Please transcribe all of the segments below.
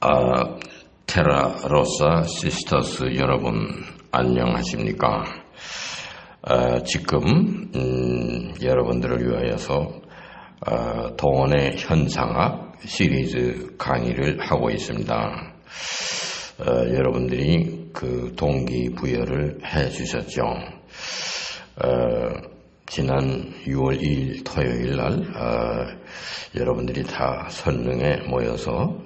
아, 테라로사 시스터스 여러분 안녕하십니까? 지금 여러분들을 위하여서 동원의 현상학 시리즈 강의를 하고 있습니다. 여러분들이 그 동기부여를 해주셨죠. 지난 6월 2일 토요일 날 여러분들이 다 설릉에 모여서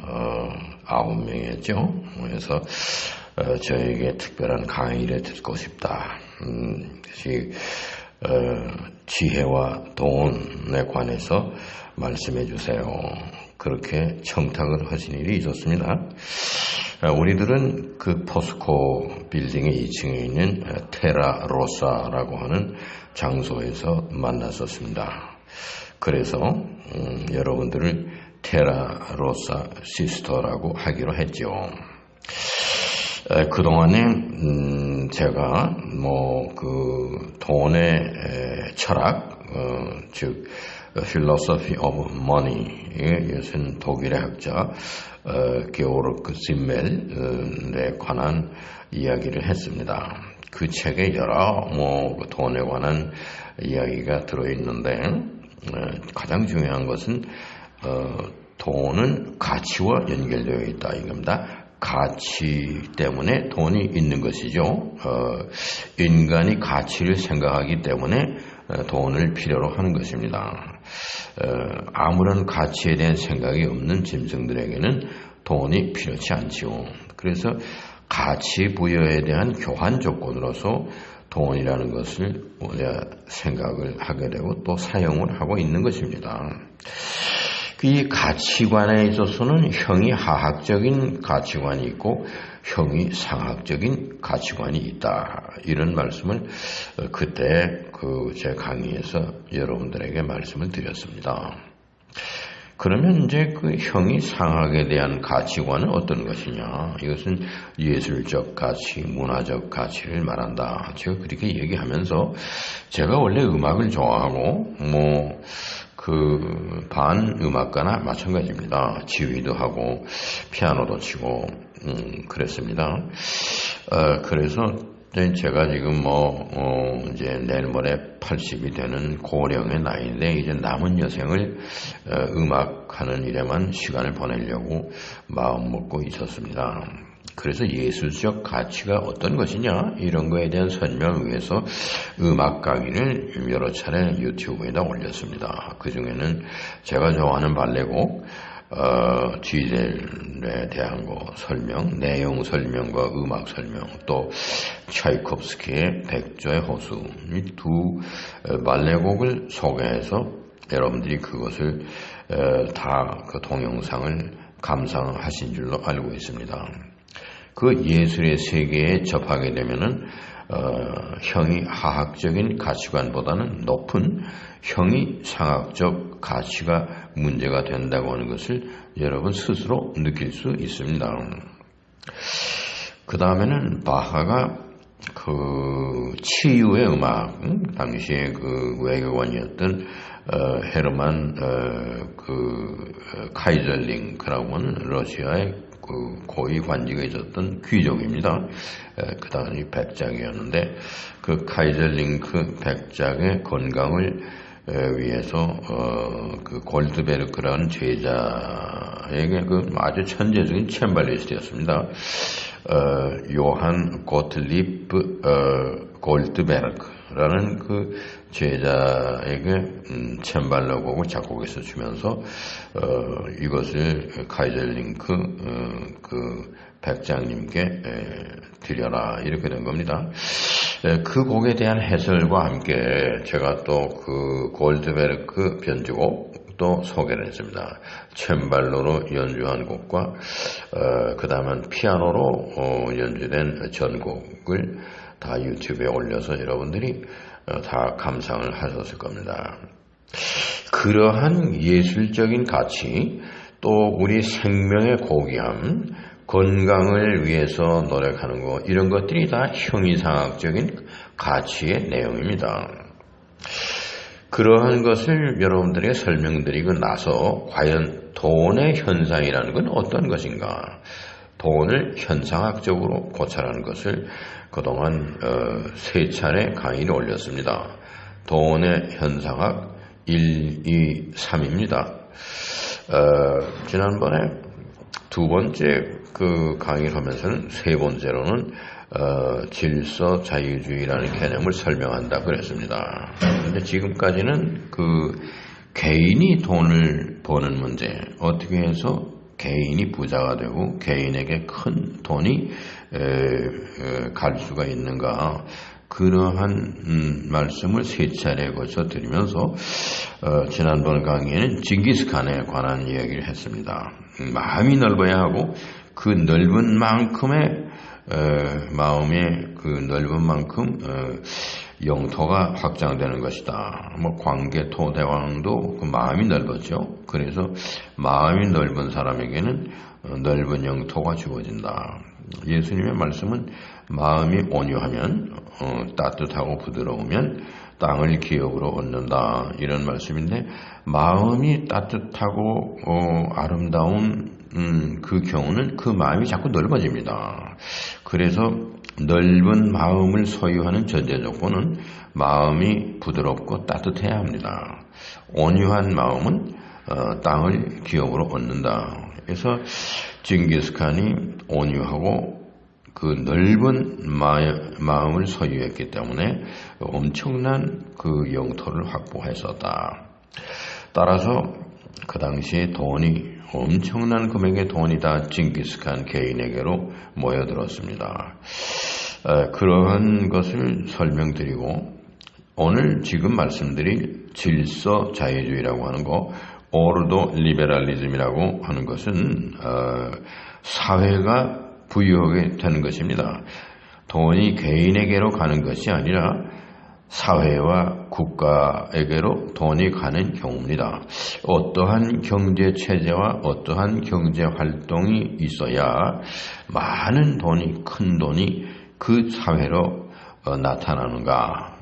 9명이었죠. 그래서 저에게 특별한 강의를 듣고 싶다. 지혜와 동원에 관해서 말씀해 주세요. 그렇게 청탁을 하신 일이 있었습니다. 우리들은 그 포스코 빌딩의 2층에 있는 테라로사라고 하는 장소에서 만났었습니다. 그래서 여러분들을 테라로사 시스터라고 하기로 했죠. 그동안에 제가 돈의 철학, 즉 Philosophy of Money의 이것은 독일의 학자 게오르크 심멜에 관한 이야기를 했습니다. 그 책에 여러 돈에 관한 이야기가 들어있는데 가장 중요한 것은 돈은 가치와 연결되어 있다 이겁니다. 가치 때문에 돈이 있는 것이죠. 인간이 가치를 생각하기 때문에 돈을 필요로 하는 것입니다. 아무런 가치에 대한 생각이 없는 짐승들에게는 돈이 필요치 않지요. 그래서 가치 부여에 대한 교환 조건으로서 돈이라는 것을 우리가 생각을 하게 되고 또 사용을 하고 있는 것입니다. 이 가치관에 있어서는 형이 하학적인 가치관이 있고 형이 상학적인 가치관이 있다. 이런 말씀을 그때 제 강의에서 여러분들에게 말씀을 드렸습니다. 그러면 이제 그 형이 상학에 대한 가치관은 어떤 것이냐? 이것은 예술적 가치, 문화적 가치를 말한다. 제가 그렇게 얘기하면서 제가 원래 음악을 좋아하고 반음악가나 마찬가지입니다. 지휘도 하고 피아노도 치고 그랬습니다. 그래서 제가 지금 이제 내일 모레 80이 되는 고령의 나이인데 이제 남은 여생을 음악하는 일에만 시간을 보내려고 마음 먹고 있었습니다. 그래서 예술적 가치가 어떤 것이냐 이런 거에 대한 설명을 위해서 음악 강의를 여러 차례 유튜브에다 올렸습니다. 그 중에는 제가 좋아하는 발레곡 지젤에 대한 거 설명, 내용 설명과 음악 설명, 또 차이콥스키의 백조의 호수 이 두 발레곡을 소개해서 여러분들이 그것을 다 그 동영상을 감상하신 줄로 알고 있습니다. 그 예술의 세계에 접하게 되면은 형이 하학적인 가치관보다는 높은 형이 상학적 가치가 문제가 된다고 하는 것을 여러분 스스로 느낄 수 있습니다. 그 다음에는 바하가 그 치유의 음악, 당시에 그 외교관이었던 헤르만 카이절링크라고 하는 러시아의 그 고위 관직에 있었던 귀족입니다. 그 당시 백작이었는데 그 카이절링크 백작의 건강을 위해서 그 골드베르크라는 제자에게 그 아주 천재적인 챈발리스트였습니다. 요한 고틀리프 골드베르크라는 그 제자에게 챈발로곡을 작곡해서 주면서 이것을 카이젤링크 그 백장님께 드려라 이렇게 된 겁니다. 그 곡에 대한 해설과 함께 제가 또 그 골드베르크 변주곡 또 소개를 했습니다. 챈발로로 연주한 곡과 그 다음은 피아노로 연주된 전곡을 다 유튜브에 올려서 여러분들이 다 감상을 하셨을 겁니다. 그러한 예술적인 가치, 또 우리 생명의 고귀함, 건강을 위해서 노력하는 것, 이런 것들이 다 형이상학적인 가치의 내용입니다. 그러한 것을 여러분들에게 설명드리고 나서 과연 돈의 현상이라는 건 어떤 것인가, 돈을 현상학적으로 고찰하는 것을 그동안 3차례 강의를 올렸습니다. 돈의 현상학 1, 2, 3입니다. 지난번에 2번째 그 강의를 하면서는 3번째로는 질서 자유주의라는 개념을 설명한다 그랬습니다. 근데 지금까지는 그 개인이 돈을 버는 문제, 어떻게 해서 개인이 부자가 되고 개인에게 큰 돈이 갈 수가 있는가, 그러한 말씀을 3차례에 걸쳐 드리면서 지난번 강의에는 징기스칸에 관한 이야기를 했습니다. 마음이 넓어야 하고 그 넓은 만큼의 마음의 그 넓은 만큼 영토가 확장되는 것이다. 뭐 광개토 대왕도 그 마음이 넓었죠. 그래서 마음이 넓은 사람에게는 넓은 영토가 주어진다. 예수님의 말씀은 마음이 온유하면 따뜻하고 부드러우면 땅을 기업으로 얻는다, 이런 말씀인데, 마음이 따뜻하고 아름다운 그 경우는 그 마음이 자꾸 넓어집니다. 그래서 넓은 마음을 소유하는 전제 조건은 마음이 부드럽고 따뜻해야 합니다. 온유한 마음은 땅을 기업으로 얻는다. 그래서 징기스칸이 온유하고 그 넓은 마음을 소유했기 때문에 엄청난 그 영토를 확보했었다. 따라서 그 당시에 돈이, 엄청난 금액의 돈이 다 징기스칸 개인에게로 모여들었습니다. 그러한 것을 설명드리고, 오늘 지금 말씀드릴 질서 자유주의라고 하는 거, 오르도 리베랄리즘이라고 하는 것은 사회가 부유하게 되는 것입니다. 돈이 개인에게로 가는 것이 아니라 사회와 국가에게로 돈이 가는 경우입니다. 어떠한 경제체제와 어떠한 경제활동이 있어야 많은 돈이, 큰 돈이 그 사회로 나타나는가.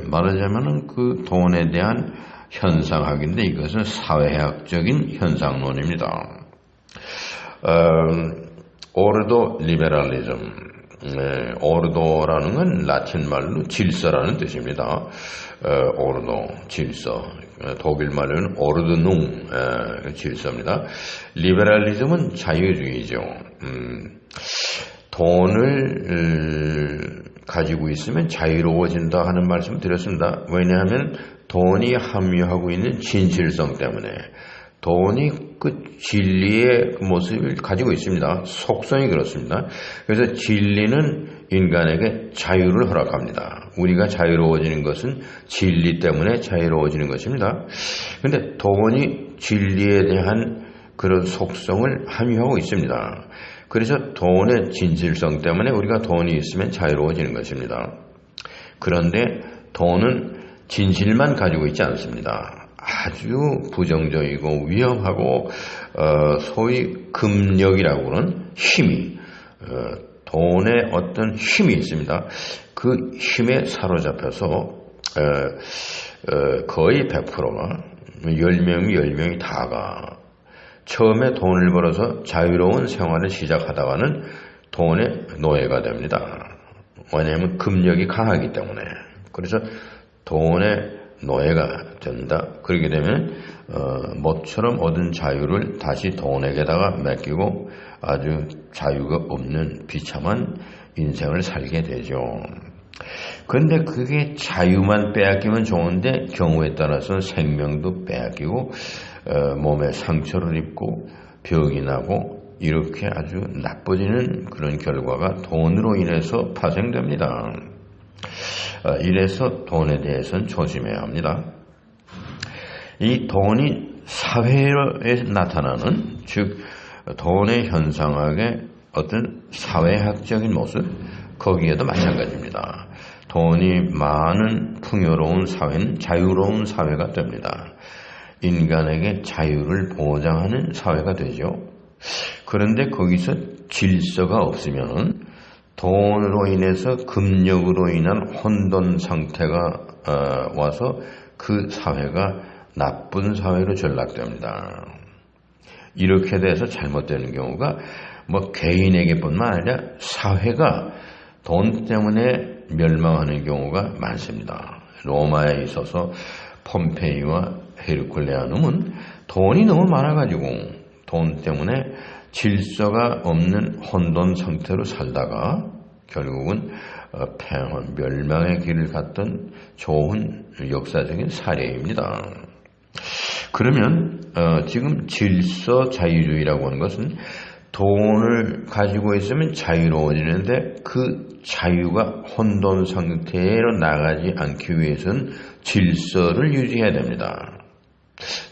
말하자면 그 돈에 대한 현상학인데, 이것은 사회학적인 현상론입니다. 오르도 리베랄리즘, 오르도라는 건 라틴 말로 질서라는 뜻입니다. 오르도, 질서. 독일 말로는 오르드농, 질서입니다. 리베랄리즘은 자유주의죠. 돈을 가지고 있으면 자유로워진다 하는 말씀을 드렸습니다. 왜냐하면 돈이 함유하고 있는 진실성 때문에. 돈이 그 진리의 모습을 가지고 있습니다. 속성이 그렇습니다. 그래서 진리는 인간에게 자유를 허락합니다. 우리가 자유로워지는 것은 진리 때문에 자유로워지는 것입니다. 그런데 돈이 진리에 대한 그런 속성을 함유하고 있습니다. 그래서 돈의 진실성 때문에 우리가 돈이 있으면 자유로워지는 것입니다. 그런데 돈은 진실만 가지고 있지 않습니다. 아주 부정적이고 위험하고 소위 금력이라고 하는 힘이, 돈에 어떤 힘이 있습니다. 그 힘에 사로잡혀서 거의 100%가 10명이 다가 처음에 돈을 벌어서 자유로운 생활을 시작하다가는 돈의 노예가 됩니다. 왜냐하면 금력이 강하기 때문에. 그래서 돈의 노예가 된다. 그렇게 되면 모처럼 얻은 자유를 다시 돈에게다가 맡기고 아주 자유가 없는 비참한 인생을 살게 되죠. 그런데 그게 자유만 빼앗기면 좋은데 경우에 따라서는 생명도 빼앗기고 몸에 상처를 입고 병이 나고 이렇게 아주 나빠지는 그런 결과가 돈으로 인해서 파생됩니다. 이래서 돈에 대해서는 조심해야 합니다. 이 돈이 사회에 나타나는, 즉 돈의 현상학의 어떤 사회학적인 모습, 거기에도 마찬가지입니다. 돈이 많은 풍요로운 사회는 자유로운 사회가 됩니다. 인간에게 자유를 보장하는 사회가 되죠. 그런데 거기서 질서가 없으면 돈으로 인해서 금력으로 인한 혼돈 상태가 와서 그 사회가 나쁜 사회로 전락됩니다. 이렇게 돼서 잘못되는 경우가 뭐 개인에게뿐만 아니라 사회가 돈 때문에 멸망하는 경우가 많습니다. 로마에 있어서 폼페이와 헤르쿨레아눔은 돈이 너무 많아가지고 돈 때문에 질서가 없는 혼돈 상태로 살다가 결국은 폐허, 멸망의 길을 갔던 좋은 역사적인 사례입니다. 그러면 지금 질서 자유주의라고 하는 것은 돈을 가지고 있으면 자유로워지는데 그 자유가 혼돈 상태로 나가지 않기 위해서는 질서를 유지해야 됩니다.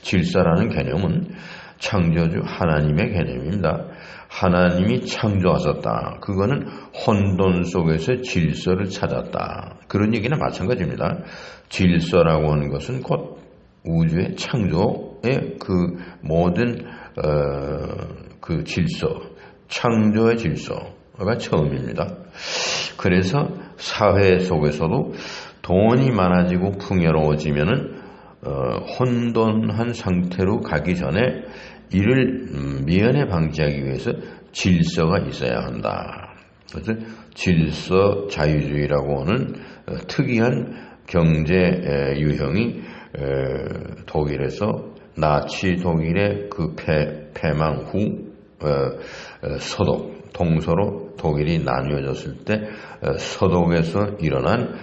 질서라는 개념은 창조주 하나님의 개념입니다. 하나님이 창조하셨다. 그거는 혼돈 속에서 질서를 찾았다. 그런 얘기나 마찬가지입니다. 질서라고 하는 것은 곧 우주의 창조의 그 모든 그 질서, 창조의 질서가 처음입니다. 그래서 사회 속에서도 돈이 많아지고 풍요로워지면은 혼돈한 상태로 가기 전에 이를 미연에 방지하기 위해서 질서가 있어야 한다. 그래서 질서 자유주의라고 하는 특이한 경제 유형이 독일에서 나치 독일의 그 패망 후 서독, 동서로 독일이 나뉘어졌을 때 서독에서 일어난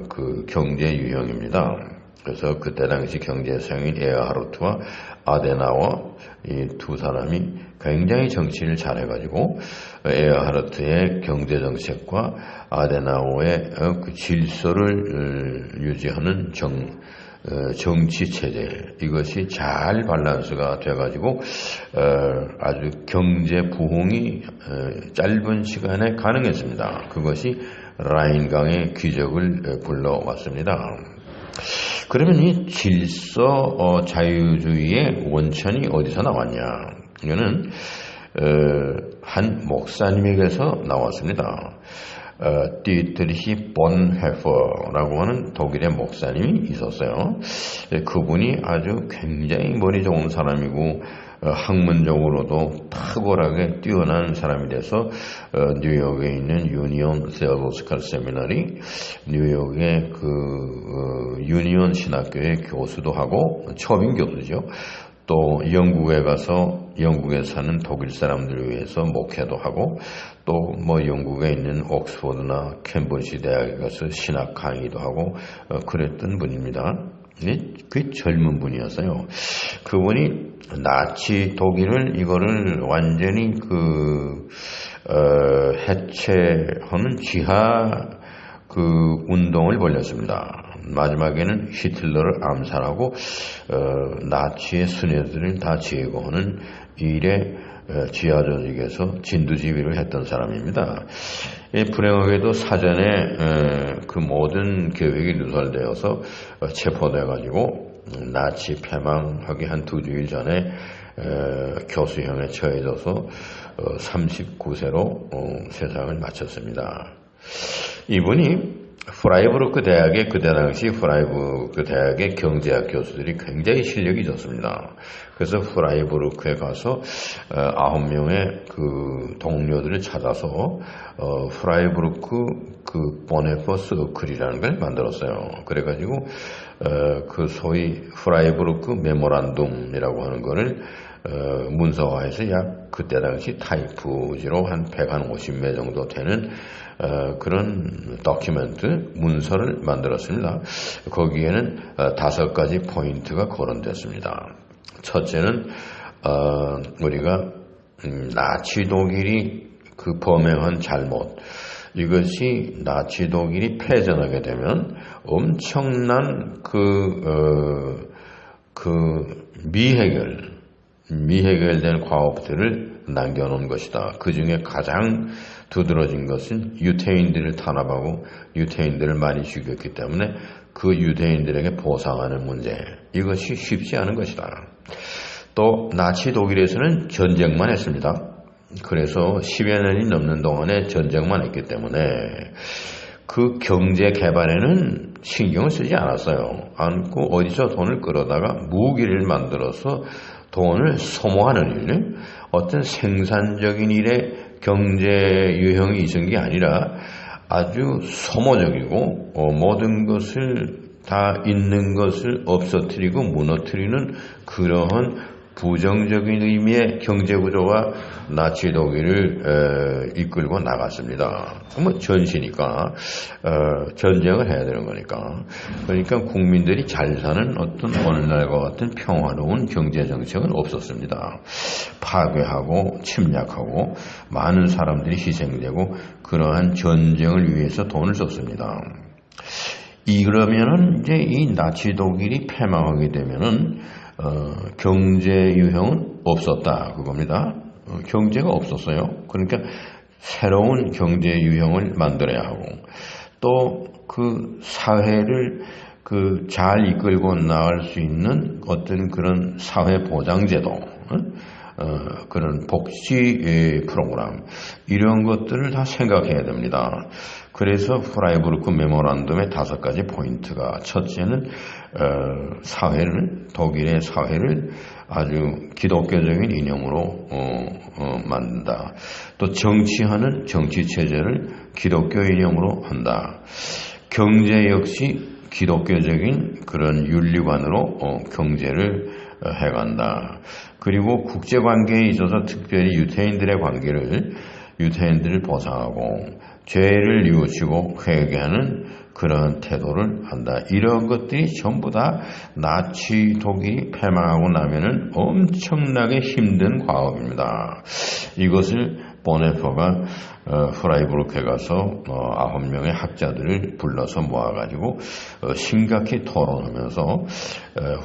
그 경제 유형입니다. 그래서 그때 당시 경제성인 에어하르트와 아데나워 이 두 사람이 굉장히 정치를 잘해가지고 에어하르트의 경제정책과 아데나워의 그 질서를 유지하는 정치체제, 이것이 잘 밸런스가 돼가지고 아주 경제 부흥이 짧은 시간에 가능했습니다. 그것이 라인강의 기적을 불러왔습니다. 그러면 이 질서 자유주의의 원천이 어디서 나왔냐? 이거는 한 목사님에게서 나왔습니다. 디트리히 본헤퍼라고 하는 독일의 목사님이 있었어요. 그분이 아주 굉장히 머리 좋은 사람이고 학문적으로도 탁월하게 뛰어난 사람이 돼서 뉴욕에 있는 유니온 세어로스칼 세미나리, 뉴욕의 그 유니온 신학교의 교수도 하고 초빙 교수죠. 또 영국에 가서 영국에 사는 독일 사람들을 위해서 목회도 하고 또 뭐 영국에 있는 옥스퍼드나 캠브리지 대학에 가서 신학 강의도 하고 그랬던 분입니다. 그 젊은 분이었어요. 그분이 나치 독일을 이거를 완전히 해체하는 지하 그 운동을 벌였습니다. 마지막에는 히틀러를 암살하고 나치의 수뇌들을 다 제거하는 일에 지하 조직에서 진두지휘를 했던 사람입니다. 불행하게도 사전에 그 모든 계획이 누설되어서 체포돼가지고 나치 패망하기 한 2주일 전에 교수형에 처해져서 39세로 세상을 마쳤습니다. 이분이 프라이부르크 대학의 그때 당시 프라이부르크 대학의 경제학 교수들이 굉장히 실력이 좋습니다. 그래서 프라이부르크에 가서 9명의 그 동료들을 찾아서 프라이부르크 그 보네퍼 서클이라는 걸 만들었어요. 그래가지고 그 소위 프라이부르크 메모란둠이라고 하는 거를 문서화해서 약 그때 당시 타이프지로 한 150매 정도 되는 그런 도큐멘트 문서를 만들었습니다. 거기에는 5가지 포인트가 거론됐습니다. 첫째는 우리가 나치 독일이 그 범행한 잘못, 이것이 나치 독일이 패전하게 되면 엄청난 미해결된 과업들을 남겨놓은 것이다. 그 중에 가장 두드러진 것은 유태인들을 탄압하고 유태인들을 많이 죽였기 때문에 그 유대인들에게 보상하는 문제, 이것이 쉽지 않은 것이다. 또 나치 독일에서는 전쟁만 했습니다. 그래서 10여 년이 넘는 동안에 전쟁만 했기 때문에 그 경제 개발에는 신경을 쓰지 않았어요. 않고 어디서 돈을 끌어다가 무기를 만들어서 돈을 소모하는 일, 어떤 생산적인 일에 경제 유형이 있은 게 아니라 아주 소모적이고 모든 것을 다 있는 것을 없어뜨리고 무너뜨리는 그러한 부정적인 의미의 경제구조가 나치 독일을 이끌고 나갔습니다. 뭐 전시니까 전쟁을 해야 되는 거니까. 그러니까 국민들이 잘 사는 어떤 오늘날과 같은 평화로운 경제정책은 없었습니다. 파괴하고 침략하고 많은 사람들이 희생되고 그러한 전쟁을 위해서 돈을 썼습니다. 이러면은 이제 이 나치 독일이 패망하게 되면은 경제 유형은 없었다 그겁니다. 경제가 없었어요. 그러니까 새로운 경제 유형을 만들어야 하고 또 그 사회를 잘 이끌고 나갈 수 있는 어떤 그런 사회 보장제도, 그런 복지 프로그램 이런 것들을 다 생각해야 됩니다. 그래서 프라이부르크 메모란덤의 5가지 포인트가 첫째는 독일의 사회를 아주 기독교적인 이념으로 만든다. 또 정치하는 정치체제를 기독교 이념으로 한다. 경제 역시 기독교적인 그런 윤리관으로 경제를 해간다. 그리고 국제관계에 있어서 특별히 유태인들을 보상하고 죄를 뉘우치고 회개하는 그런 태도를 한다. 이런 것들이 전부 다 나치 독일이 패망하고 나면은 엄청나게 힘든 과업입니다. 이것을 보네퍼가 프라이부르크에 가서 9명의 학자들을 불러서 모아가지고 심각히 토론하면서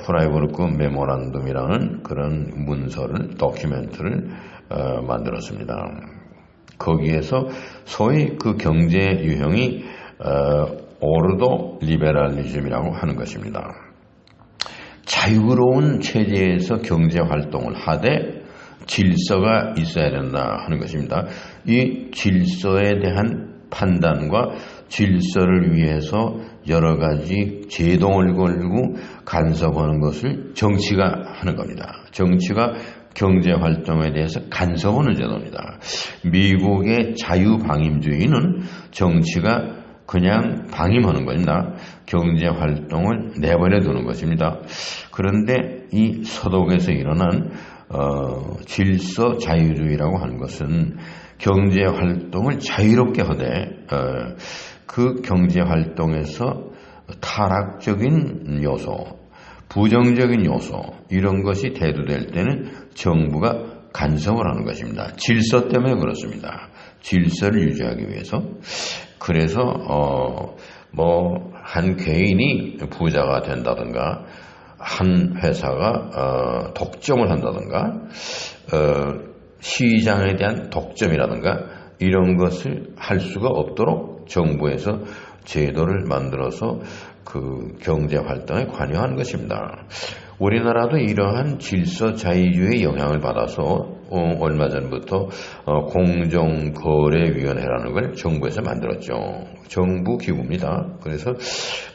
프라이부르크 메모란덤이라는 그런 문서를 도큐멘트를 만들었습니다. 거기에서 소위 그 경제 유형이 오르도 리베랄리즘이라고 하는 것입니다. 자유로운 체제에서 경제 활동을 하되 질서가 있어야 된다 하는 것입니다. 이 질서에 대한 판단과 질서를 위해서 여러 가지 제동을 걸고 간섭하는 것을 정치가 하는 겁니다. 정치가 경제활동에 대해서 간섭하는 제도입니다. 미국의 자유방임주의는 정치가 그냥 방임하는 겁니다. 경제활동을 내버려 두는 것입니다. 그런데 이 서독에서 일어난 질서 자유주의라고 하는 것은 경제활동을 자유롭게 하되 그 경제활동에서 타락적인 요소, 부정적인 요소 이런 것이 대두될 때는 정부가 간섭을 하는 것입니다. 질서 때문에 그렇습니다. 질서를 유지하기 위해서. 그래서 한 개인이 부자가 된다든가 한 회사가 독점을 한다든가 시장에 대한 독점이라든가 이런 것을 할 수가 없도록 정부에서 제도를 만들어서 그 경제활동에 관여하는 것입니다. 우리나라도 이러한 질서 자유주의의 영향을 받아서 얼마 전부터 공정거래위원회라는 걸 정부에서 만들었죠. 정부 기구입니다. 그래서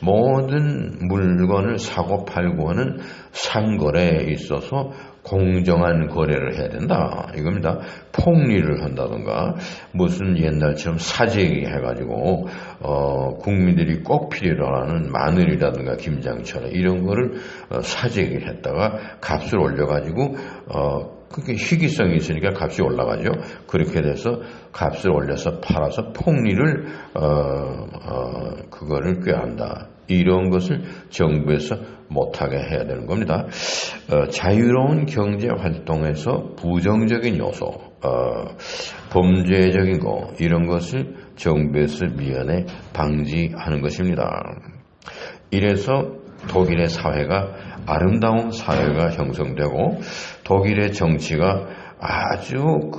모든 물건을 사고 팔고 하는 상거래에 있어서 공정한 거래를 해야 된다 이겁니다. 폭리를 한다든가 무슨 옛날처럼 사재기 해가지고 국민들이 꼭 필요로 하는 마늘이라든가 김장철 이런 거를 사재기를 했다가 값을 올려가지고 그게 희귀성이 있으니까 값이 올라가죠. 그렇게 돼서 값을 올려서 팔아서 폭리를 그거를 꾀한다. 이런 것을 정부에서 못하게 해야 되는 겁니다. 자유로운 경제 활동에서 부정적인 요소, 범죄적인 거 이런 것을 정부에서 미연에 방지하는 것입니다. 이래서 독일의 사회가 아름다운 사회가 형성되고 독일의 정치가 아주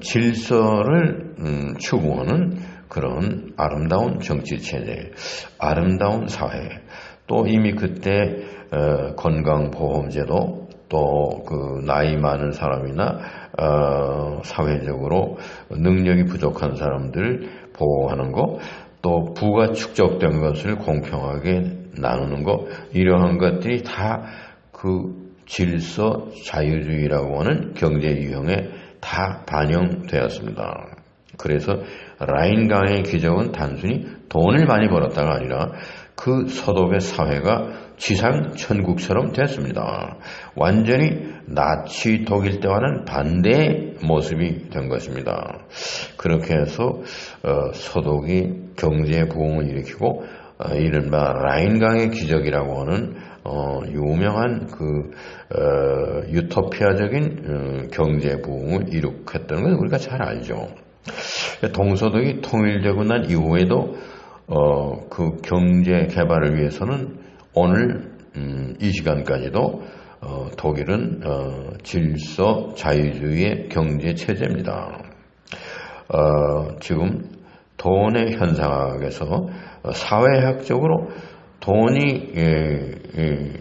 질서를 추구하는 그런 아름다운 정치체제, 아름다운 사회, 또 이미 그때 건강보험제도 또 그 나이 많은 사람이나 사회적으로 능력이 부족한 사람들을 보호하는 거, 또 부가 축적된 것을 공평하게 나누는 거, 이러한 것들이 다 그 질서 자유주의라고 하는 경제 유형에 다 반영되었습니다. 그래서 라인강의 기적은 단순히 돈을 많이 벌었다가 아니라 그 서독의 사회가 지상 천국처럼 됐습니다. 완전히 나치 독일 때와는 반대의 모습이 된 것입니다. 그렇게 해서 서독이 경제 부흥을 일으키고 이른바 라인강의 기적이라고 하는 유명한 그 유토피아적인 경제 부흥을 이룩했다는 걸 우리가 잘 알죠. 동서독이 통일되고 난 이후에도 그 경제 개발을 위해서는 오늘 이 시간까지도 독일은 질서 자유주의의 경제 체제입니다. 지금 돈의 현상학에서 사회학적으로 돈이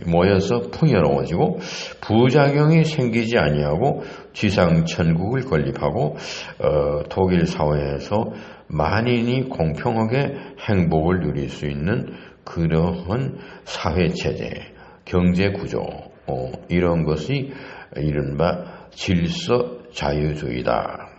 모여서 풍요로워지고 부작용이 생기지 아니하고 지상천국을 건립하고 독일 사회에서 만인이 공평하게 행복을 누릴 수 있는 그러한 사회체제, 경제구조, 이런 것이 이른바 질서 자유주의다.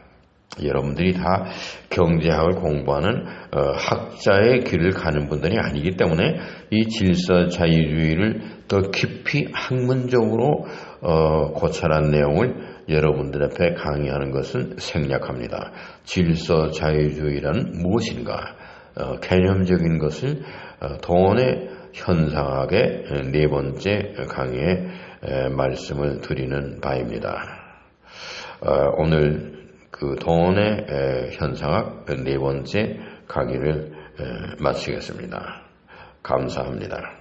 여러분들이 다 경제학을 공부하는 학자의 길을 가는 분들이 아니기 때문에 이 질서 자유주의를 더 깊이 학문적으로 고찰한 내용을 여러분들 앞에 강의하는 것은 생략합니다. 질서 자유주의란 무엇인가? 개념적인 것을 돈의 현상학의 네 번째 강의에 말씀을 드리는 바입니다. 오늘 그 돈의 현상학 네 번째 강의를 마치겠습니다. 감사합니다.